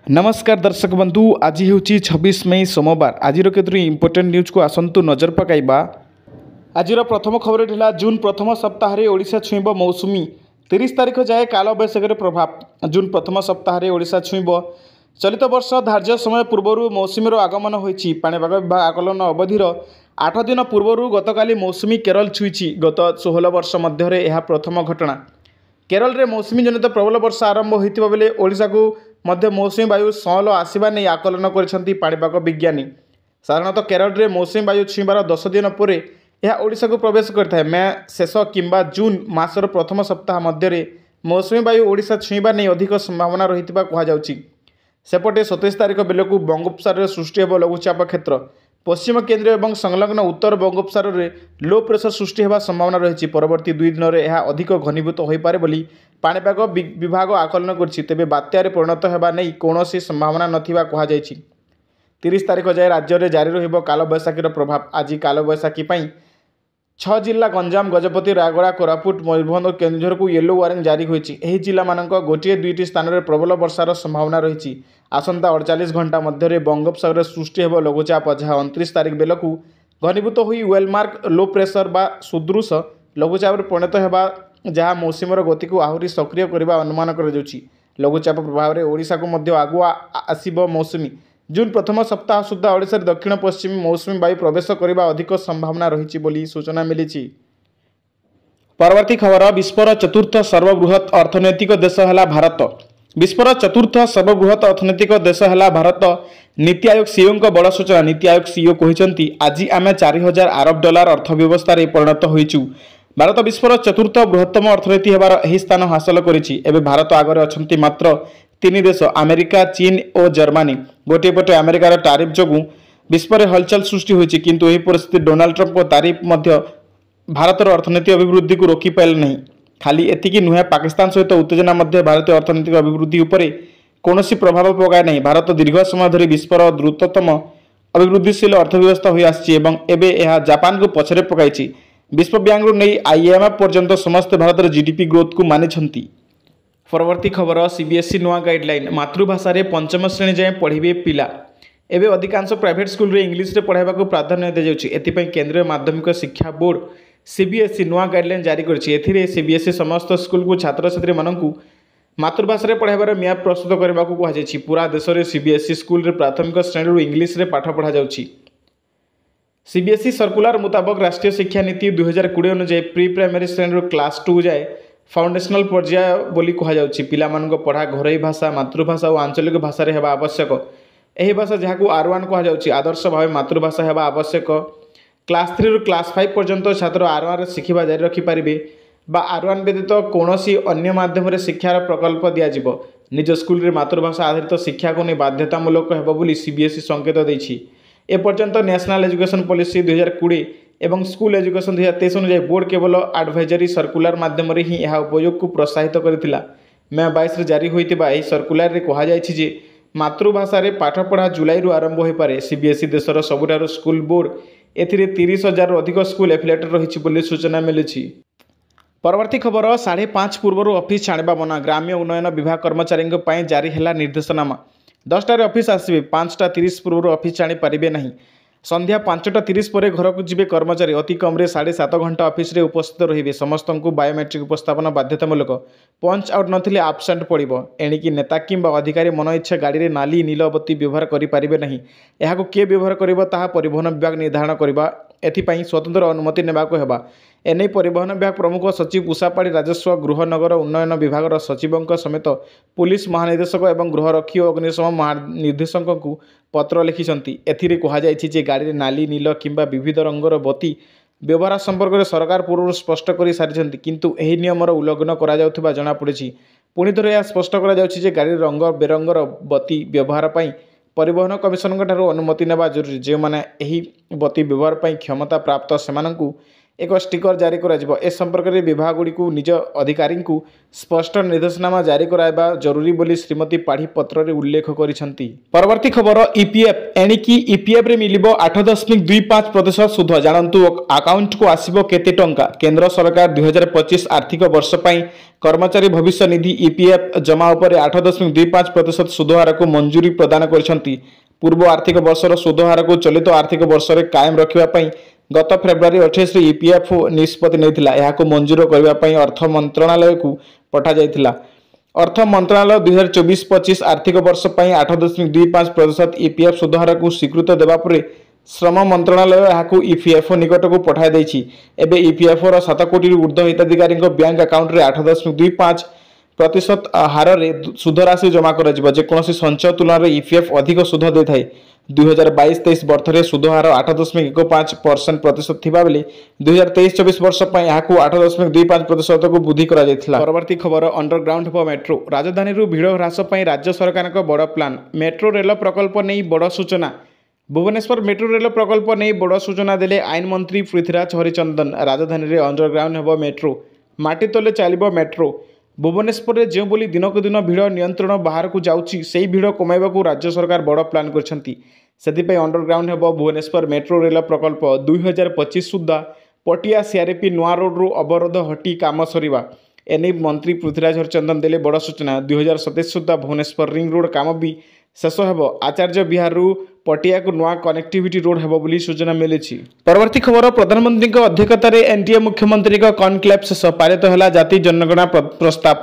नमस्कार दर्शक बंधु आज हूँ 26 मई सोमवार आज केतोटी इंपोर्टेंट न्यूज को आसतु नजर पकाइबा। आज प्रथम खबर है जून प्रथम सप्ताह ओडिशा छुईब मौसुमी 30 तारिख जाए काल बैशाखी प्रभाव। जून प्रथम सप्ताह ओडिशा छुईब चलित वर्ष धार्य समय पूर्व मौसुमीर आगमन होती। पाणीपाग विभाग आकलन अवधिर 8 दिन पूर्व गतकाली मौसुमी केरल छुई। गत 16 वर्ष मध्य यह प्रथम घटना। केरल में मौसुमी जनित प्रबल वर्षा आरंभ होता बेले ओडिशा को मध्य मौसुमी वायु सहल आसवा नहीं आकलन कर पाणीपाग विज्ञानी। साधारणतः केरल में मौसुमी वायु छुईबार 10 दिन पर यह ओडिशा को प्रवेश करता है। मे शेष किंबा जून मासर प्रथम सप्ताह मध्य मौसुमी वायु ओडिशा छुईबा नहीं अधिक संभावना रही कहुच्छी। सेपटे 27 तारिख बेलू बंगोपसागर सृष्टि हो लघुचाप क्षेत्र। पश्चिम केन्द्र और संलग्न उत्तर बंगोपसागर में लो प्रेसर सृष्टि होगा संभावना रही। परवर्ती 2 दिन में यह अधिक घनीभूत हो पारे बोली पाणीपाग विभाग आकलन करछि। तेबे बात्यारे परिणत होगा नहीं कौन संभावना नथिबा कहुଯାଇଛି। 30 तारिख जाए राज्य में जारी रहिबो कालबैशाखीर प्रभाव। आज कालबैशाखी 6 जिला गंजाम गजपति रायगड़ा कोरापुट मयूरभंज और केन्दुझर को येलो वार्निंग जारी होती। यह जिला मानक गोटे 2टी स्थान में प्रबल वर्षार संभावना रही। आसंता 48 घंटा मध्य बंगोपसागर सृष्टि हो लघुचाप जहाँ 29 तारिख बेलू घनीभूत हो वेलमार्क लो प्रेसर बा सुदृश लघुचाप परिणत होगा जहाँ मौसुमीर गति को आहरी सक्रिय करने अनुमान कर लघुचाप प्रभाव में ओडिशा को मध्य आगुआ आसब मौसुमी। जून प्रथम सप्ताह सुधा ओडिशा दक्षिण पश्चिम मौसुमी वायु प्रवेश करने अधिक संभावना रही बोली सूचना मिली। परवर्ती खबर विश्वर चतुर्थ सर्वबृहत अर्थनैतिक देश है भारत। विश्वर चतुर्थ सर्वबृहत अर्थनैतिक देश है भारत। नीति आयोग सीईओ बड़ सूचना। नीति आयोग सीईओ कहते आज आम 4000 अरब डॉलर अर्थव्यवस्था परिणत होइचु। भारत विश्वर चतुर्थ बृहत्तम अर्थनीति होबार यही स्थान हासिल करिछि। एबे भारत आगरे अछंती मात्र 3 देश अमेरिका चीन और जर्मनी। गोटे पटे अमेरिकार टारिफ जोगु विश्व में हलचल सृष्टि होइछि किंतु यही परिस्थिति डोनाल्ड ट्रंप तारीफ मध्य भारतर अर्थनीति अभिवृद्धि को रोकी पाइल नहीं। खाली एतिकी नुहे पाकिस्तान सहित उत्तेजना मध्य भारतीय अर्थनैतिक अभिवृद्धि उपरे कौनसी प्रभाव पकाए नहीं। भारत दीर्घ समय धरी विश्वर द्रुततम अभिवृद्धिशील अर्थव्यवस्था हो आसी एवं एबे यह जापान को पछरे पकाइछि। विश्व बैंक नहीं IMF पर्यंत समस्त भारत जीडीपी ग्रोथ को मानिछंती। परवर्ती खबर सीबीएसई नुआ गाइडलाइन मातृभाषा रे पंचम श्रेणी जाए पढ़े पिला। एवं अधिकांश प्राइवेट स्कूल रे इंग्लिश रे पढ़ाइबा को प्राधान्य दी जाउछि। एथिपई केंद्रीय माध्यमिक शिक्षा बोर्ड सीबीएसई नुआ गाइडलाइन जारी करछि। एथिरे सीबीएसई समस्त स्कूल को छात्र छात्री माननकु मातृभाषा रे पढ़ाइबार म्याप प्रस्तुत करबा को कहुछि। पूरा देश में सीबीएसई स्कूल रे प्राथमिक श्रेणी इंग्लिश रे पाठ पढ़ा जाउछि। सीबीएसई सर्कुलर मुताबक राष्ट्रीय शिक्षा नीति 2020 अनुसार प्री प्राइमरी श्रेणी क्लास 2 जाए फाउंडेशनल पर्याय बोली कहुच्छी। पिला पढ़ा घरोई भाषा मातृभाषा और आंचलिक भाषा होगा आवश्यक। यही भाषा जहाँ R1 कहुच्छी आदर्श भाव मातृभाषा होगा आवश्यक। क्लास 3 रु क्लास 5 पर्यंत छात्र R1 शिखा जारी रखिपारे बा R1 व्यतीत कौन अन्य माध्यम शिक्षार प्रकल्प दिज्व। निज स्कूल रे मातृभाषा आधारित शिक्षा को नहीं बाध्यतामूलक होगा सीबीएसई संकेत देछि। एपर्यंत नेशनल एजुकेशन पॉलिसी 2020 एवं स्कूल एजुकेशन 2023 अनुसार बोर्ड केवल एडवाइजरी सर्कुलर माध्यम ही यह उपयोग को प्रोत्साहित करथिला। मे 22 जारी होइतिबा एही सर्कुलर रे कहा जायछि जे मातृभाषा रे पाठ पढ़ा जुलाई रु आरंभ हो पारे। सीबीएसई देशर सबुठारु स्कूल बोर्ड एथिरे 30,000 रु अधिक स्कूल एफिलिएटेड रहिछि बोली सूचना मिलिछि। परवर्ती खबर 5:30 पूर्व ऑफिस छाणिबा मना। ग्राम्य उन्नयन विभाग कर्मचारी जारी है निर्देशनामा। 10टार ऑफिस आसवे 5:30 पूर्व ऑफिस छाणी पारे नहीं। संध्या 5:30 पर घर को जीवे कर्मचारी अति कम 7.5 घंटा ऑफिस रे उपस्थित रहिबे। समस्त को बायोमेट्रिक उपस्थापन बाध्यतामूलक। Punch out नथिले आबसेंट पड़िबो। एणिकी नेता किंबा अधिकारी मन इच्छा गाड़ी रे नाली नीलबत्ती व्यवहार करि पारिबे नहीं। एहाको के व्यवहार करिबो ताहा परिवहन विभाग निर्धारण करिबा। एथिपाई स्वतंत्र अनुमति नेबाको हेबा। एने परिवहन विभाग प्रमुख सचिव उषापाड़ी राजस्व गृह नगर उन्नयन विभाग सचिवों समेत पुलिस महानिदेशक और गृहरक्षी और अग्निशम महानिर्देशक को पत्र लिखिंट। एथिरे कहुच्छी जे गाड़ी नाली नील किंबा विविध रंगर बत्ती व्यवहार संपर्क में सरकार पूर्व स्पष्ट कर सारी किंतु एही नियमर उल्लंघन करा जनापड़ी। पुणी थोड़े यह स्पष्ट कर गाड़ी रंग बेरंगर बत्ती व्यवहार पर परिवहन कमिशन अनुमति नेबा जरूरी। जो मैंने यही बत्ती व्यवहार पर क्षमता प्राप्त से एक स्टिकर जारी कराଯିବ। ए संपर्क में विभागगुड़ी निज अधिकारी को स्पष्ट निर्देशनामा जारी कराइबा जरूरी बोली श्रीमती पाढ़ी पत्र उल्लेख करिसेंती। परवर्ती खबर ईपीएफ एणिकी ईपीएफ रे मिलिबो 8.25% सुध। जानतु अकाउंट को आसिबो केते टंका। केंद्र सरकार 2025 आर्थिक वर्ष पई कर्मचारी भविष्य निधि ईपीएफ जमा उपरे 8.25% सुध हार को मंजूरी प्रदान करिसेंती। पूर्व आर्थिक वर्षर सुध हार को चलित आर्थिक वर्ष में कायम रखिबा पई गत फेब्रुआरी 28 ईपीएफ निष्पत्ति नहीं यह मंजूर करने अर्थ मंत्रणालय को पठा जाइथिला। अर्थ मंत्रणालय 2024-25 आर्थिक वर्ष पर 8.25% ईपीएफ सुधार को स्वीकृत देवा पर श्रम मंत्रणालय यह ईपीएफओ निकट को पठाई देछि। एबे ईपीएफओ 7 कोटी ऊर्ध्व हिताधिकारी बैंक अकाउंट रे 8.25% हार रे सुध राशि जमा कर जेकोसी संचय तुलन में ईपीएफ अधिक सुध देता है। 2022-23 वर्ष में सुध हार 8.15% थिबा बेले 2023-24 वर्ष पर यह 8.25% को वृद्धि करा जायथिला। परवर्ती खबर अंडरग्राउंड फॉर मेट्रो। राजधानी भिड़ ह्रास पर राज्य सरकार का बड़ प्लान। मेट्रो रेल प्रकल्प नहीं बड़ सूचना। भुवनेश्वर मेट्रो रेल प्रकल्प नहीं बड़ सूचना देले आईन मंत्री पृथ्वीराज हरिचंदन। राजधानी में अंडरग्राउंड हेब मेट्रो। माटी तले चलिबो मेट्रो। भुवनेश्वर में जो बोली दिनक दिन भिड़ नियंत्रण बाहर को जाउची सेही भिड़ कमाइबाकू राज्य सरकार बड़ प्लान करछंती। सेथिपई अंडरग्राउंड हेब भुवनेश्वर मेट्रो रेल प्रकल्प 2025 सुद्धा पटिया सीआरपी नुआ रोड रु अवरोध हटी काम सरीबा। एने मंत्री पृथ्वीराज हरिचंदन देले बड़ सूचना। 2027 सुद्धा भुवनेश्वर रिंग रोड काम भी शेष हेब। आचार्य विहार रु पटिया को नुआ कनेक्टिविटी रोड हेब बोली सूचना मिली। परवर्ती खबर प्रधानमंत्री अध्यक्षतार एनडीए मुख्यमंत्री कॉन्क्लेव शेष पारित है जाति जनगणना प्रस्ताव।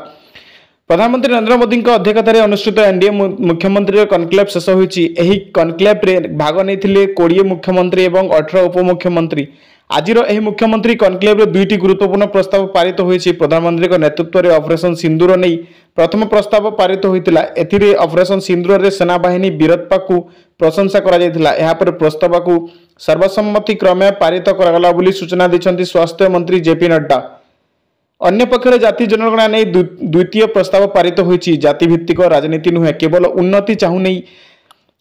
प्रधानमंत्री नरेंद्र मोदी अध्यक्षतार अनुष्ठित एनडीए मुख्यमंत्री कॉन्क्लेव शेष होईछि। एही कॉन्क्लेव रे भाग नैथिले 20 मुख्यमंत्री एवं 18 उपमुख्यमंत्री। आजिर एही मुख्यमंत्री कॉन्क्लेव रे दुईटी गुरुत्वपूर्ण प्रस्ताव पारित होईछि। प्रधानमंत्री नेतृत्व में ऑपरेशन सिंदूर नहीं प्रथम प्रस्ताव पारित होइतिला। एथिरे ऑपरेशन सिंदूर रे सेनाबाहिनी वीरत्व को प्रशंसा करा जायतिला। एहा पर प्रस्ताव को सर्वसम्मति क्रमे पारित करागला बोली सूचना दैछन्ती स्वास्थ्य मंत्री जेपी नड्डा। अन्य पक्षरे जाति जनगणना नहीं द्वितीय प्रस्ताव पारित होईछि। जाति भित्तिक राजनीति नुहे केवल उन्नति चाहू नहीं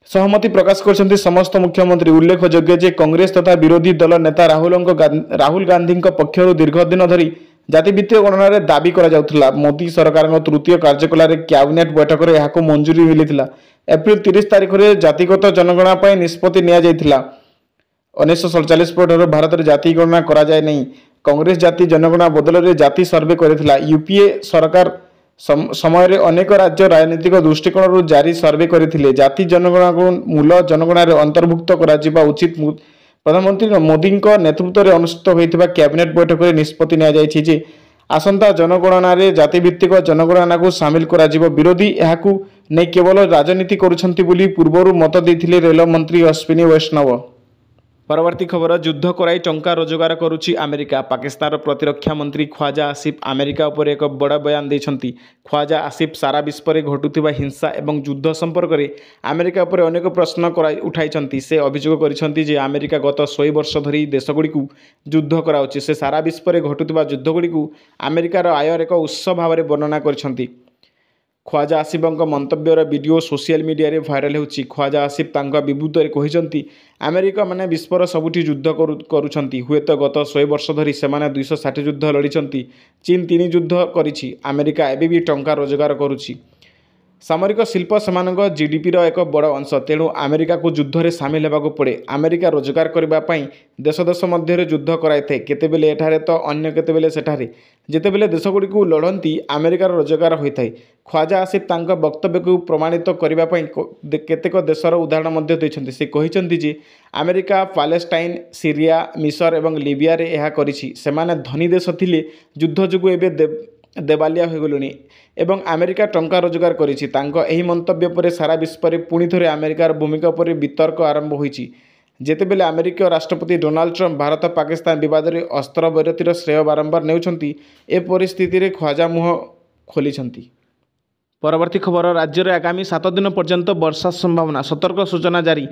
सहमति प्रकाश करछन्ती समस्त मुख्यमंत्री। उल्लेखयोग्य जे कांग्रेस तथा विरोधी दल नेता राहुल गांधी पक्षर दीर्घ दिन धरी जातिभित्तिक गणना दाबी करा जाउथिला। मोदी सरकार तृतीय कार्यकाल कैबिनेट बैठक में यह मंजूरी मिली। एप्रिल 30 तारिख में जातिगत जनगणना पर निष्पत्ति निया जाइथिला। 1947 पर भारत में जाति गणना करा जाय नहीं। कांग्रेस जाति जनगणना बदल में जाति सर्वे करथिला। यूपीए सरकार समय रे अनेक राज्य राजनीतिक दृष्टिकोण जारी सर्वे करथिले। जाति जनगणना को मूल जनगणना रे अंतर्भुक्त करा उचित प्रधानमंत्री मोदी नेतृत्व में अनुष्ठित होता कैबिनेट बैठक में निष्पत्ति नि आसंता जनगणना रे जातिभित्तिक जनगणना को सामिल करा विरोधी यह नहीं केवल राजनीति करुछंती बोली पूर्वर मत देथिले रेल मंत्री अश्विनी वैष्णव। परवर्ती खबर युद्ध कराई टंका रोजगार करुछि अमेरिका। पाकिस्तान प्रतिरक्षा मंत्री ख्वाजा आसिफ अमेरिका उपर एक बड़ बयान देछंती। ख्वाजा आसिफ सारा विश्व में घटुथिबा हिंसा एवं युद्ध संपर्क में अमेरिका उपर अनेक प्रश्न उठाइछंती। से अभियोग करिछंती जे अमेरिका गत 100 वर्ष धरी देशगुड़ी युद्ध कराउछि। से सारा विश्व में घटुथिबा युद्धगुड़ी अमेरिकार आयर एक उत्स भाव में वर्णना करिछंती। ख्वाजा आसिफ मंतव्यर वीडियो सोशल मीडिया रे भाइराल होछि। ख्वाजा आसिफ तांका विबुद्ध रे कहिसंती अमेरिका माने विश्वर सबुठी युद्ध करुछंती। हुएत गत 100 वर्ष धरी सेमाने 260 युद्ध लड़िछंती। चीन 3 युद्ध करिछि। अमेरिका एबे भी टंका रोजगार करुछि। सामरिक शिल्प सेमानक जीडीपी रो एक बड़ अंश। तेणु अमेरिका को युद्ध रे सामिल हेबाकू पड़े। अमेरिका रोजगार करबा पई देश देश मध्य युद्ध कराइथे। केतेबेले एठारे तो अन्य केतेबेले सेठारे। जेतेबेले देशगुड़ी को लड़ती अमेरिकार रोजगार होता है। ख्वाजा आसिफ तांका वक्तव्य को प्रमाणित करबा पई केतेक देशर उदाहरण मध्य दैछन्ती। से कहिसंती जे अमेरिका पालेस्टाइन सीरिया मिसर एवं लिबिया रे एहा करिछि। सेमाने धनी देश थिले युद्ध जोगु एबे देवालिया हो गलुनी एवं अमेरिका टंका रोजगार करिछि। तांका एही मंतव्य पर सारा विश्व में पुणी थरे अमेरिकार भूमिका पर वितर्क आरंभ होइछि। जेतेबेले अमेरिका राष्ट्रपति डोनाल्ड ट्रम्प भारत पाकिस्तान विवाद में अस्त्र विरतिर श्रेय बारंबार नेउछन्ती। ए परिस्थिति रे ख्वाजा मुह खोलिछन्ती। परवर्ती खबर राज्य में आगामी 7 दिन पर्यंत वर्षा संभावना सतर्क सूचना जारी।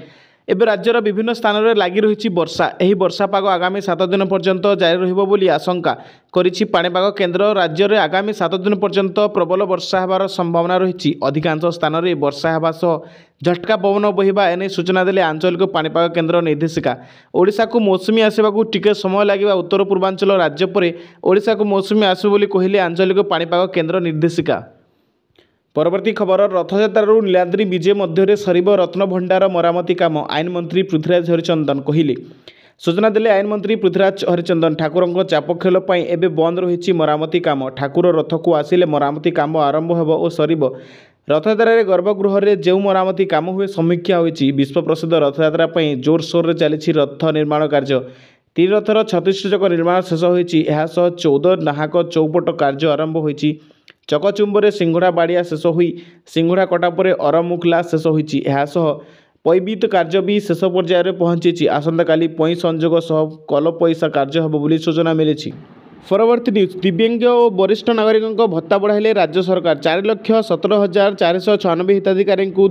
ଏବେ ରାଜ୍ୟର ବିଭିନ୍ନ ସ୍ଥାନରେ ଲାଗି ରହିଛି ବର୍ଷା। ଏହି ବର୍ଷା ପାଗ ଆଗାମୀ 7 ଦିନ ପର୍ଯ୍ୟନ୍ତ ଜାରି ରହିବ ବୋଲି ଆଶଙ୍କା କରିଛି ପାଣିପାଗ କେନ୍ଦ୍ର। ରାଜ୍ୟରେ ଆଗାମୀ 7 ଦିନ ପର୍ଯ୍ୟନ୍ତ ପ୍ରବଳ ବର୍ଷା ହେବାର ସମ୍ଭାବନା ରହିଛି। ଅଧିକାଂଶ ସ୍ଥାନରେ ବର୍ଷା ହେବା ସହ ଝଟକା ପବନ ବହିବା ଏନେଇ ସୂଚନା ଦେଲେ ଆଞ୍ଚଳିକ ପାଣିପାଗ କେନ୍ଦ୍ର ନିର୍ଦ୍ଦେଶିକା। ଓଡ଼ିଶାକୁ ମୌସୁମୀ ଆସିବାକୁ ଟିକେ ସମୟ ଲାଗିବା ଉତ୍ତର ପୂର୍ବାଞ୍ଚଳ ରାଜ୍ୟ ପରେ ଓଡ଼ିଶାକୁ ମୌସୁମୀ ଆସିବ ବୋଲି କହିଲେ ଆଞ୍ଚଳିକ ପାଣିପାଗ କେନ୍ଦ୍ର ନିର୍ଦ୍ଦେଶିକା। ପରବର୍ତ୍ତୀ ଖବର, ରଥଯାତ୍ରାରୁ ନୀଳାଦ୍ରି ବିଜେ ମଧ୍ୟରେ ସରିବ ରତ୍ନଭଣ୍ଡାର ମରାମତି କାମ, ଆଇନମନ୍ତ୍ରୀ ପୃଥ୍ୱୀରାଜ ହରିଚନ୍ଦନ କହିଲେ। ସୂଚନା ଦେଲେ ଆଇନମନ୍ତ୍ରୀ ପୃଥ୍ୱୀରାଜ ହରିଚନ୍ଦନ। ଠାକୁରଙ୍କ ଚାପ ଖେଳ ପାଇଁ ଏବେ ବନ୍ଦ ରହିଛି ମରାମତି କାମ। ଠାକୁର ରଥକୁ ଆସିଲେ ମରାମତି କାମ ଆରମ୍ଭ ହେବ ଓ ସରିବ। ରଥଯାତ୍ରାରେ ଗର୍ଭଗୃହରେ ଯେଉଁ ମରାମତି କାମ ହୁଏ ସମୀକ୍ଷା ହୋଇଛି। ବିଶ୍ୱପ୍ରସିଦ୍ଧ ରଥଯାତ୍ରା ପାଇଁ ଜୋରସୋରରେ ଚାଲିଛି ରଥ ନିର୍ମାଣ କାର୍ଯ୍ୟ। 3 ରଥର 36 ଚକ ନିର୍ମାଣ ଶେଷ ହୋଇଛି। ଏହା ସହ 14 ନାହାକ ଚୌପଟ କାର୍ଯ୍ୟ ଆରମ୍ଭ ହୋଇଛି। ଚକଚୁମ୍ବରେ ସିଂଘଡ଼ା ବାଡ଼ିଆ ଶେଷ ହୋଇ ସିଂଘଡ଼ା କଟା ପରେ ଅରମୁଖଲା ଶେଷ ହୋଇଛି। ଏହା ସହ ପୈବିତ କାର୍ଯ୍ୟ ବି ଶେଷ ପର୍ଯ୍ୟାୟରେ ପହଞ୍ଚିଛି। ଆସନ୍ତାକାଲି ପଇଁ ସଂଯୋଗ ସହ କଲ ପଇସା କାର୍ଯ୍ୟ ହେବ ବୋଲି ସୂଚନା ମିଳିଛି। ପରବର୍ତ୍ତୀ ନ୍ୟୁଜ୍, ଦିବ୍ୟାଙ୍ଗ ଓ ବରିଷ୍ଠ ନାଗରିକଙ୍କ ଭତ୍ତା ବଢ଼ାଇଲେ ରାଜ୍ୟ ସରକାର। 4,17,496 ହିତାଧିକାରୀଙ୍କୁ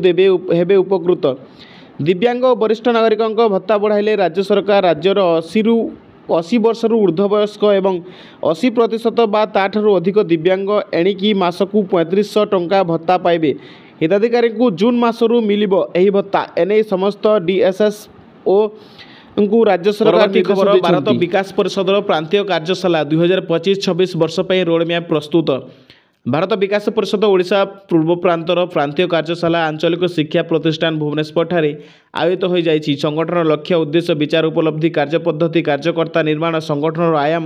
ହେବେ ଉପକୃତ। ଦିବ୍ୟାଙ୍ଗ ଓ ବରିଷ୍ଠ ନାଗରିକଙ୍କ ଭତ୍ତା ବଢ଼ାଇଲେ ରାଜ୍ୟ ସରକାର। ରାଜ୍ୟର 80 ବର୍ଷରୁ ଉର୍ଦ୍ଧ୍ୱ ବୟସ୍କ ଏବଂ 80% ବା ତାଠାରୁ ଅଧିକ ଦିବ୍ୟାଙ୍ଗ ଏଣିକି ମାସକୁ 3500 ଟଙ୍କା ଭତ୍ତା ପାଇବେ। ହିତାଧିକାରୀଙ୍କୁ ଜୁନ୍ ମାସରୁ ମିଳିବ ଏହି ଭତ୍ତା। ଏନେଇ ସମସ୍ତ DSSOଙ୍କୁ ରାଜ୍ୟ ସରକାର ନିର୍ଦ୍ଦେଶ ଦେଇଛନ୍ତି। ଭାରତ ବିକାଶ ପରିଷଦର ପ୍ରାନ୍ତୀୟ କାର୍ଯ୍ୟଶାଳା 2025-26 ବର୍ଷ ପାଇଁ ରୋଡମ୍ୟାପ୍ ପ୍ରସ୍ତୁତ। ଭାରତ ବିକାଶ ପରିଷଦ ଓଡ଼ିଶା ପୂର୍ବ ପ୍ରାନ୍ତର ପ୍ରାନ୍ତୀୟ କାର୍ଯ୍ୟଶାଳା ଆଞ୍ଚଳିକ ଶିକ୍ଷା ପ୍ରତିଷ୍ଠାନ ଭୁବନେଶ୍ୱରଠାରେ ଆୟୋଜିତ ହୋଇଯାଇଛି। ସଂଗଠନର ଲକ୍ଷ୍ୟ, ଉଦ୍ଦେଶ୍ୟ, ବିଚାର, ଉପଲବ୍ଧି, କାର୍ଯ୍ୟପଦ୍ଧତି, କାର୍ଯ୍ୟକର୍ତ୍ତା ନିର୍ମାଣ, ସଂଗଠନର ଆୟାମ,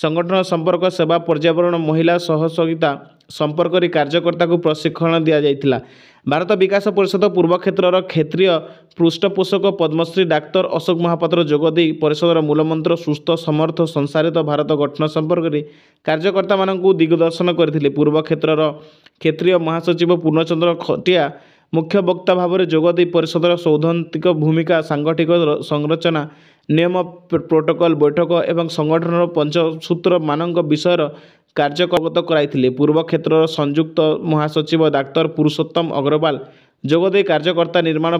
ସଂଗଠନ ସମ୍ପର୍କ, ସେବା, ପର୍ଯ୍ୟାବରଣ, ମହିଳା ସହଯୋଗିତା ସମ୍ପର୍କରେ କାର୍ଯ୍ୟକର୍ତ୍ତାଙ୍କୁ ପ୍ରଶିକ୍ଷଣ ଦିଆଯାଇଥିଲା। ଭାରତ ବିକାଶ ପରିଷଦ ପୂର୍ବ କ୍ଷେତ୍ରର କ୍ଷେତ୍ରୀୟ ପୃଷ୍ଠପୋଷକ ପଦ୍ମଶ୍ରୀ ଡାକ୍ତର ଅଶୋକ ମହାପାତ୍ର ଯୋଗ ଦେଇ ପରିଷଦର ମୂଳମନ୍ତ୍ର ସୁସ୍ଥ, ସମର୍ଥ, ସଂସାରିତ ଭାରତ ଗଠନ ସମ୍ପର୍କରେ କାର୍ଯ୍ୟକର୍ତ୍ତାମାନଙ୍କୁ ଦିଗଦର୍ଶନ କରିଥିଲେ। ପୂର୍ବ କ୍ଷେତ୍ରର କ୍ଷେତ୍ରୀୟ ମହାସଚିବ ପୂର୍ଣ୍ଣଚନ୍ଦ୍ର ଖଟିଆ ମୁଖ୍ୟ ବକ୍ତା ଭାବରେ ଯୋଗ ଦେଇ ପରିଷଦର ସୈଦ୍ଧାନ୍ତିକ ଭୂମିକା, ସାଂଗଠନିକ ସଂରଚନା, ନିୟମ, ପ୍ରୋଟୋକଲ, ବୈଠକ ଏବଂ ସଂଗଠନର ପଞ୍ଚସୂତ୍ରମାନଙ୍କ ବିଷୟର କାର୍ଯ୍ୟ ଅବଗତ କରାଇଥିଲେ। ପୂର୍ବ କ୍ଷେତ୍ରର ସଂଯୁକ୍ତ ମହାସଚିବ ଡାକ୍ତର ପୁରୁଷୋତ୍ତମ ଅଗ୍ରୱାଲ ଯୋଗ ଦେଇ କାର୍ଯ୍ୟକର୍ତ୍ତା ନିର୍ମାଣ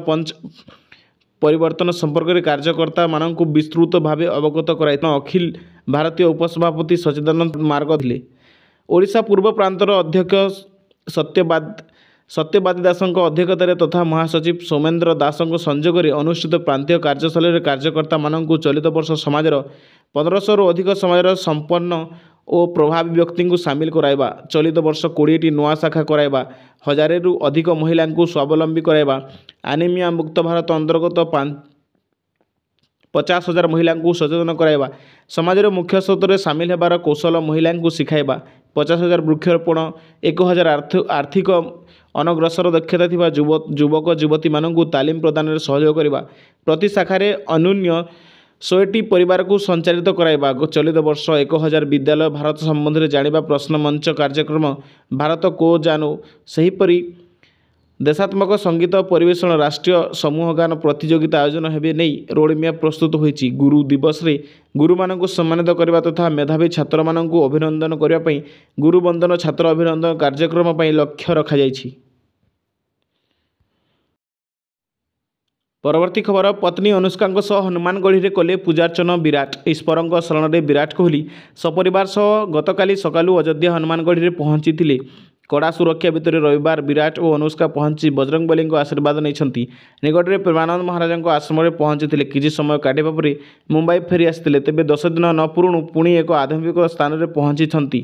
ପରିବର୍ତ୍ତନ ସମ୍ପର୍କରେ କାର୍ଯ୍ୟକର୍ତ୍ତାମାନଙ୍କୁ ବିସ୍ତୃତ ଭାବେ ଅବଗତ କରାଇଥିଲେ। ଅଖିଳ ଭାରତୀୟ ଉପସଭାପତି ସଚ୍ଚିଦାନନ୍ଦ ମାର୍ଗ ଥିଲେ। ଓଡ଼ିଶା ପୂର୍ବ ପ୍ରାନ୍ତର ଅଧ୍ୟକ୍ଷ ସତ୍ୟବାଦୀ ଦାସଙ୍କ ଅଧ୍ୟକ୍ଷତାରେ ତଥା ମହାସଚିବ ସୌମେନ୍ଦ୍ର ଦାସଙ୍କ ସଂଯୋଗରେ ଅନୁଷ୍ଠିତ ପ୍ରାନ୍ତୀୟ କାର୍ଯ୍ୟଶାଳାରେ କାର୍ଯ୍ୟକର୍ତ୍ତାମାନଙ୍କୁ ଚଳିତ ବର୍ଷ ସମାଜର 1500ରୁ ଅଧିକ ସମାଜର ସମ୍ପନ୍ନ ଓ ପ୍ରଭାବୀ ବ୍ୟକ୍ତିଙ୍କୁ ସାମିଲ କରାଇବା, ଚଳିତ ବର୍ଷ 20ଟି ନୂଆ ଶାଖା କରାଇବା, 1000ରୁ ଅଧିକ ମହିଳାଙ୍କୁ ସ୍ୱାବଲମ୍ବୀ କରାଇବା, ଆନିମିଆ ମୁକ୍ତ ଭାରତ ଅନ୍ତର୍ଗତ 50,000 ମହିଳାଙ୍କୁ ସଚେତନ କରାଇବା, ସମାଜର ମୁଖ୍ୟ ସ୍ରୋତରେ ସାମିଲ ହେବାର କୌଶଳ ମହିଳାଙ୍କୁ ଶିଖାଇବା, 50,000 ବୃକ୍ଷରୋପଣ, 1000 ଆର୍ଥିକ ଅନଗ୍ରସର ଦକ୍ଷତା ଥିବା ଯୁବକ ଯୁବତୀମାନଙ୍କୁ ତାଲିମ ପ୍ରଦାନରେ ସହଯୋଗ କରିବା, ପ୍ରତି ଶାଖାରେ ଅନ୍ୟୁନ 100ଟି ପରିବାରକୁ ସଞ୍ଚାଳିତ କରାଇବା। ଚଳିତ ବର୍ଷ 1000 ବିଦ୍ୟାଳୟ ଭାରତ ସମ୍ବନ୍ଧରେ ଜାଣିବା ପ୍ରଶ୍ନ ମଞ୍ଚ କାର୍ଯ୍ୟକ୍ରମ ଭାରତ କୋ ଜାନୁ, ସେହିପରି ଦେଶାତ୍ମକ ସଙ୍ଗୀତ ପରିବେଷଣ, ରାଷ୍ଟ୍ରୀୟ ସମୂହଗାନ ପ୍ରତିଯୋଗିତା ଆୟୋଜନ ହେବେ ନେଇ ରୋଡମ୍ୟାପ୍ ପ୍ରସ୍ତୁତ ହୋଇଛି। ଗୁରୁ ଦିବସରେ ଗୁରୁମାନଙ୍କୁ ସମ୍ମାନିତ କରିବା ତଥା ମେଧାବୀ ଛାତ୍ରମାନଙ୍କୁ ଅଭିନନ୍ଦନ କରିବା ପାଇଁ ଗୁରୁ ବନ୍ଦନ ଛାତ୍ର ଅଭିନନ୍ଦନ କାର୍ଯ୍ୟକ୍ରମ ପାଇଁ ଲକ୍ଷ୍ୟ ରଖାଯାଇଛି। ପରବର୍ତ୍ତୀ ଖବର, ପତ୍ନୀ ଅନୁଷ୍କାଙ୍କ ସହ ହନୁମାନଗଢ଼ିରେ କଲେ ପୂଜାର୍ଚ୍ଚନା ବିରାଟ। ଈଶ୍ୱରଙ୍କ ଶରଣରେ ବିରାଟ କୋହଲି ସପରିବାର ସହ ଗତକାଲି ସକାଳୁ ଅଯୋଧ୍ୟା ହନୁମାନଗଢ଼ିରେ ପହଞ୍ଚିଥିଲେ। କଡ଼ା ସୁରକ୍ଷା ଭିତରେ ରବିବାର ବିରାଟ ଓ ଅନୁଷ୍କା ପହଞ୍ଚି ବଜରଙ୍ଗବଲୀଙ୍କ ଆଶୀର୍ବାଦ ନେଇଛନ୍ତି। ନିକଟରେ ପ୍ରେମାନନ୍ଦ ମହାରାଜଙ୍କ ଆଶ୍ରମରେ ପହଞ୍ଚିଥିଲେ। କିଛି ସମୟ କାଟିବା ପରେ ମୁମ୍ବାଇ ଫେରି ଆସିଥିଲେ। ତେବେ 10 ଦିନ ନ ପୁରୁଣୁ ପୁଣି ଏକ ଆଧ୍ୟାତ୍ମିକ ସ୍ଥାନରେ ପହଞ୍ଚିଛନ୍ତି।